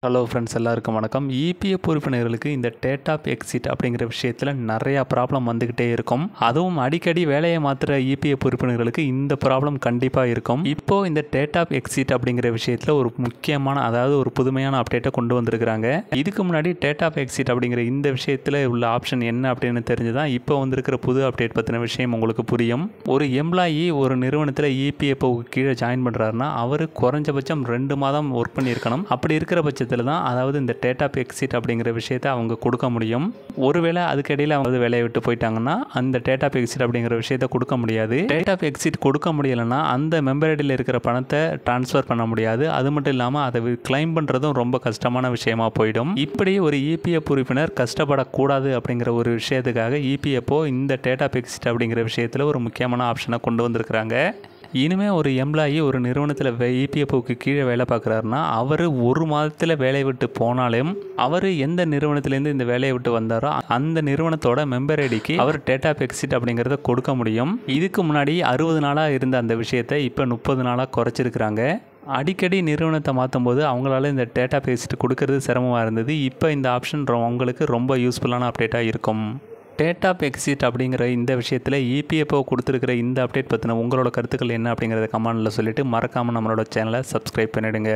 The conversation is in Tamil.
ஹலோ ஃப்ரெண்ட்ஸ், எல்லாருக்கும் வணக்கம். இபிஎஃப் உறுப்பினர்களுக்கு இந்த டேட் ஆஃப் எக்ஸிட் அப்படிங்கிற விஷயத்தில் நிறையா ப்ராப்ளம் வந்துக்கிட்டே இருக்கும். அதுவும் அடிக்கடி வேலையை மாற்றுற இபிஎஃப் உறுப்பினர்களுக்கு இந்த ப்ராப்ளம் கண்டிப்பாக இருக்கும். இப்போது இந்த டேட் ஆஃப் எக்ஸிட் அப்படிங்கிற விஷயத்தில் ஒரு முக்கியமான, அதாவது ஒரு புதுமையான அப்டேட்டை கொண்டு வந்திருக்கிறாங்க. இதுக்கு முன்னாடி டேட் ஆஃப் எக்ஸிட் அப்படிங்கிற இந்த விஷயத்தில் உள்ள ஆப்ஷன் என்ன அப்படின்னு தெரிஞ்சுதான் இப்போ வந்திருக்கிற புது அப்டேட் பற்றின விஷயம் உங்களுக்கு புரியும். ஒரு எம்ப்ளாயி ஒரு நிறுவனத்தில் இபிஎஃப்ஓக்கு கீழே ஜாயின் பண்ணுறாருன்னா அவர் குறைஞ்சபட்சம் 2 மாதம் ஒர்க் பண்ணியிருக்கணும். அப்படி இருக்கிற பட்சத்தில் தான், அதாவது இந்த டேட் ஆஃப் எக்ஸிட் அப்படிங்கிற விஷயத்தை அவங்க கொடுக்க முடியும். ஒருவேளை அதுக்கிடையில் அவங்க வேலையை விட்டு போயிட்டாங்கன்னா அந்த டேட் ஆஃப் எக்ஸிட் அப்படிங்கிற விஷயத்தை கொடுக்க முடியாது. டேட் ஆஃப் எக்ஸிட் கொடுக்க முடியலைன்னா அந்த மெம்பர் ஐடியில் இருக்கிற பணத்தை டிரான்ஸ்ஃபர் பண்ண முடியாது. அது மட்டும் இல்லாமல் அதை கிளைம் பண்ணுறதும் ரொம்ப கஷ்டமான விஷயமா போயிடும். இப்படி ஒரு இபிஎஃப் உறுப்பினர் கஷ்டப்படக்கூடாது அப்படிங்கிற ஒரு விஷயத்துக்காக இபிஎஃப்ஓ இந்த டேட் ஆஃப் எக்ஸிட் அப்படிங்கிற விஷயத்தில் ஒரு முக்கியமான ஆப்ஷனை கொண்டு வந்திருக்கிறாங்க. இனிமேல் ஒரு எம்ப்ளாயி ஒரு நிறுவனத்தில் இபிஎஃப்ஓக்கு கீழே வேலை பார்க்குறாருன்னா அவர் 1 மாதத்தில் வேலையை விட்டு போனாலும் அவர் எந்த நிறுவனத்திலேருந்து இந்த வேலையை விட்டு வந்தாரோ அந்த நிறுவனத்தோட மெம்பர் ஐடிக்கு அவர் டேட் ஆஃப் எக்ஸிட் அப்படிங்கிறத கொடுக்க முடியும். இதுக்கு முன்னாடி 60 நாளாக இருந்த அந்த விஷயத்தை இப்போ 30 நாளாக குறைச்சிருக்கிறாங்க. அடிக்கடி நிறுவனத்தை மாற்றும் போது அவங்களால இந்த டேட் ஆஃப் எக்ஸிட் கொடுக்கறது சிரமமாக இருந்தது. இப்போ இந்த ஆப்ஷன் உங்களுக்கு ரொம்ப யூஸ்ஃபுல்லான அப்டேட்டாக இருக்கும். டேட் ஆஃப் எக்ஸிட் அப்படிங்கிற இந்த விஷயத்தில் இபிஎஃப்ஓ கொடுத்துருக்கிற இந்த அப்டேட் பற்றின உங்களோட கருத்துக்கள் என்ன அப்படிங்கிறத கமெண்டில் சொல்லிவிட்டு மறக்காமல் நம்மளோட சேனலை சப்ஸ்கிரைப் பண்ணிவிடுங்க.